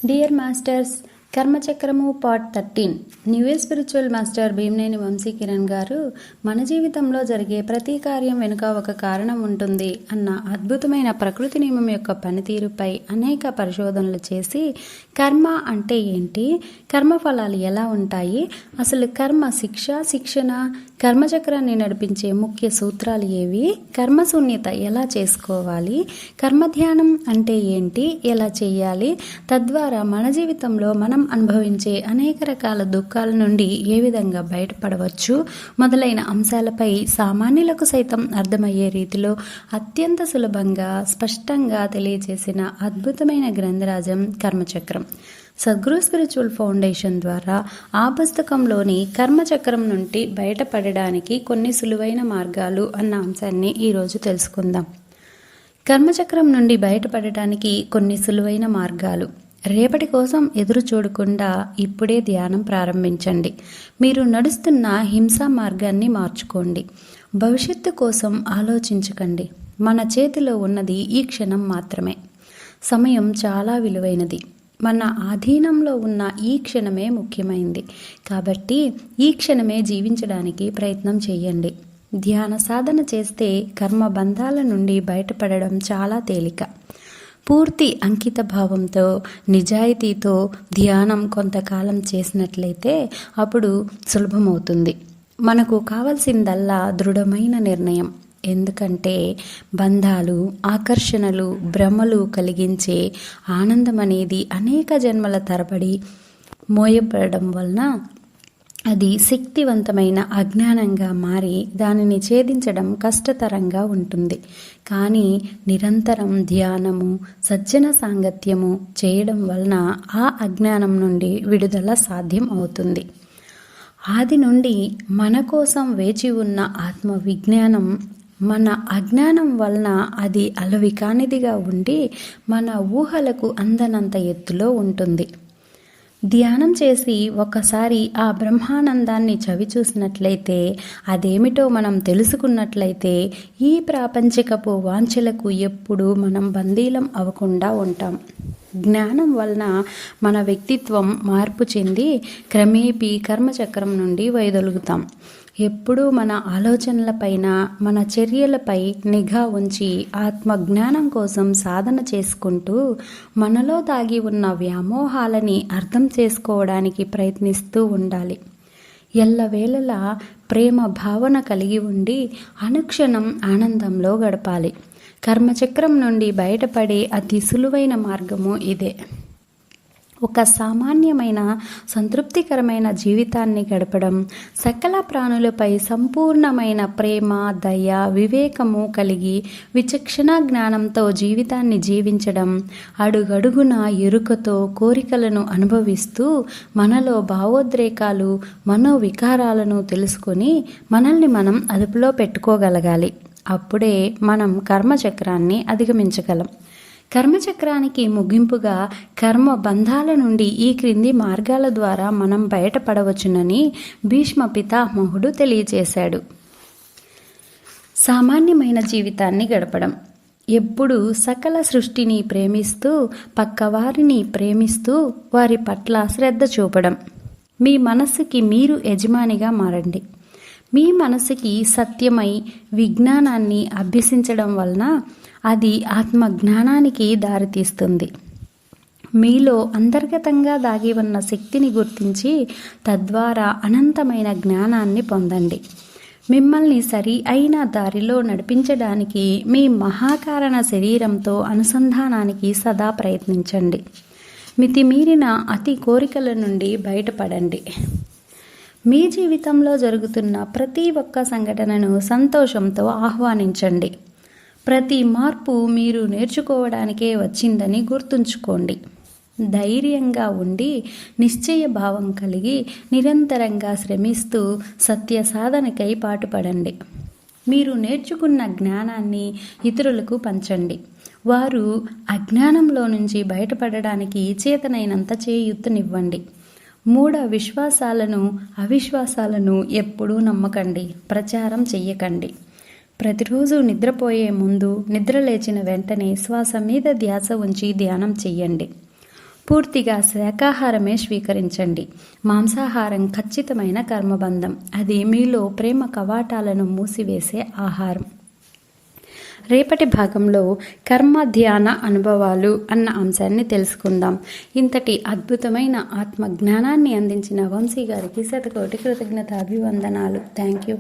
Dear masters, కర్మచక్రము part 13 new age spiritual master Bhimaneni Vamsi Kiran garu మన జీవితంలో జరిగే ప్రతి కార్యం వెనుక ఒక కారణం ఉంటుంది అన్న అద్భుతమైన ప్రకృతి నియమం యొక్క పనితీరుపై అనేక పరిశోధనలు చేసి కర్మ అంటే ఏంటి, కర్మ ఫలాలు ఎలా ఉంటాయి, అసలు కర్మ శిక్షణ, కర్మచక్రాన్ని నడిపించే ముఖ్య సూత్రాలు ఏవి, కర్మశూన్యత ఎలా చేసుకోవాలి, కర్మధ్యానం అంటే ఏంటి, ఎలా చేయాలి, తద్వారా మన జీవితంలో మనం అనుభవించే అనేక రకాల దుఃఖాల నుండి ఏ విధంగా బయటపడవచ్చు మొదలైన అంశాలపై సామాన్యులకు సైతం అర్థమయ్యే రీతిలో అత్యంత సులభంగా స్పష్టంగా తెలియజేసిన అద్భుతమైన గ్రంథరాజం కర్మచక్రం. సద్గురు స్పిరిచువల్ ఫౌండేషన్ ద్వారా ఆ పుస్తకంలోని కర్మచక్రం నుండి బయటపడడానికి కొన్ని సులువైన మార్గాలు అన్న అంశాన్ని ఈరోజు తెలుసుకుందాం. కర్మచక్రం నుండి బయటపడటానికి కొన్ని సులువైన మార్గాలు. రేపటి కోసం ఎదురు చూడకుండా ఇప్పుడే ధ్యానం ప్రారంభించండి. మీరు నడుస్తున్న హింసా మార్గాన్ని మార్చుకోండి. భవిష్యత్తు కోసం ఆలోచించకండి. మన చేతిలో ఉన్నది ఈ క్షణం మాత్రమే. సమయం చాలా విలువైనది. మన ఆధీనంలో ఉన్న ఈ క్షణమే ముఖ్యమైనది. కాబట్టి ఈ క్షణమే జీవించడానికి ప్రయత్నం చేయండి. ధ్యాన సాధన చేస్తే కర్మ బంధాల నుండి బయటపడడం చాలా తేలిక. పూర్తి అంకిత భావంతో, నిజాయితీతో ధ్యానం కొంతకాలం చేసినట్లయితే అప్పుడు సులభమవుతుంది. మనకు కావలసిందల్లా దృఢమైన నిర్ణయం. ఎందుకంటే బంధాలు, ఆకర్షణలు, భ్రమలు కలిగించే ఆనందం అనేది అనేక జన్మల తరబడి మోయబడడం వలన అది శక్తివంతమైన అజ్ఞానంగా మారి దానిని ఛేదించడం కష్టతరంగా ఉంటుంది. కానీ నిరంతరం ధ్యానము, సజ్జన సాంగత్యము చేయడం వలన ఆ అజ్ఞానం నుండి విడుదల సాధ్యం అవుతుంది. ఆది నుండి మన కోసం వేచి ఉన్న ఆత్మ విజ్ఞానం మన అజ్ఞానం వలన అది అలవి కానిదిగా ఉండి మన ఊహలకు అందనంత ఎత్తులో ఉంటుంది. ధ్యానం చేసి ఒకసారి ఆ బ్రహ్మానందాన్ని చవి చూసినట్లయితే, అదేమిటో మనం తెలుసుకున్నట్లయితే ఈ ప్రాపంచికపు వాంఛలకు ఎప్పుడూ మనం బందీలం అవ్వకుండా ఉంటాం. జ్ఞానం వలన మన వ్యక్తిత్వం మార్పు చెంది క్రమేపీ కర్మచక్రం నుండి వైదొలుగుతాం. ఎప్పుడూ మన ఆలోచనలపైన, మన చర్యలపై నిఘా ఉంచి ఆత్మజ్ఞానం కోసం సాధన చేసుకుంటూ మనలో దాగి ఉన్న వ్యామోహాలని అర్థం చేసుకోవడానికి ప్రయత్నిస్తూ ఉండాలి. ఎల్లవేళలా ప్రేమ భావన కలిగి ఉండి అనుక్షణం ఆనందంలో గడపాలి. కర్మచక్రం నుండి బయటపడే అతి సులువైన మార్గము ఇదే. ఒక సామాన్యమైన సంతృప్తికరమైన జీవితాన్ని గడపడం, సకల ప్రాణులపై సంపూర్ణమైన ప్రేమ, దయ, వివేకము కలిగి విచక్షణ జ్ఞానంతో జీవితాన్ని జీవించడం, అడుగడుగున ఎరుకతో కోరికలను అనుభవిస్తూ మనలో భావోద్రేకాలు, మనోవికారాలను తెలుసుకొని మనల్ని మనం అదుపులో పెట్టుకోగలగాలి. అప్పుడే మనం కర్మచక్రాన్ని అధిగమించగలం. కర్మచక్రానికి ముగింపుగా కర్మ బంధాల నుండి ఈ క్రింది మార్గాల ద్వారా మనం బయటపడవచ్చునని భీష్మ పితామహుడు తెలియజేశాడు. సామాన్యమైన జీవితాన్ని గడపడం. ఎప్పుడూ సకల సృష్టిని ప్రేమిస్తూ, పక్కవారిని ప్రేమిస్తూ వారి పట్ల శ్రద్ధ చూపడం. మీ మనస్సుకి మీరు యజమానిగా మారండి. మీ మనసుకి సత్యమై విజ్ఞానాన్ని అభ్యసించడం వలన అది ఆత్మజ్ఞానానికి దారితీస్తుంది. మీలో అంతర్గతంగా దాగి ఉన్న శక్తిని గుర్తించి తద్వారా అనంతమైన జ్ఞానాన్ని పొందండి. మిమ్మల్ని సరి అయిన దారిలో నడిపించడానికి మీ మహాకారణ శరీరంతో అనుసంధానానికి సదా ప్రయత్నించండి. మితిమీరిన అతి కోరికల నుండి బయటపడండి. మీ జీవితంలో జరుగుతున్న ప్రతి ఒక్క సంఘటనను సంతోషంతో ఆహ్వానించండి. ప్రతి మార్పు మీరు నేర్చుకోవడానికే వచ్చిందని గుర్తుంచుకోండి. ధైర్యంగా ఉండి, నిశ్చయ భావం కలిగి, నిరంతరంగా శ్రమిస్తూ సత్య సాధనకై పాటుపడండి. మీరు నేర్చుకున్న జ్ఞానాన్ని ఇతరులకు పంచండి. వారు అజ్ఞానంలో నుంచి బయటపడడానికి చేతనైనంత చేయూతనివ్వండి. మూఢ విశ్వాసాలను, అవిశ్వాసాలను ఎప్పుడూ నమ్మకండి, ప్రచారం చెయ్యకండి. ప్రతిరోజు నిద్రపోయే ముందు, నిద్ర లేచిన వెంటనే శ్వాస మీద ధ్యాస ఉంచి ధ్యానం చెయ్యండి. పూర్తిగా శాకాహారమే స్వీకరించండి. మాంసాహారం ఖచ్చితమైన కర్మబంధం. అది మీలో ప్రేమ కవాటాలను మూసివేసే ఆహారం. రేపటి భాగంలో కర్మ ధ్యాన అనుభవాలు అన్న అంశాన్ని తెలుసుకుందాం. ఇంతటి అద్భుతమైన ఆత్మ జ్ఞానాన్ని అందించిన వంశీ గారికి శతకోటి కృతజ్ఞతాభివందనాలు. Thank you.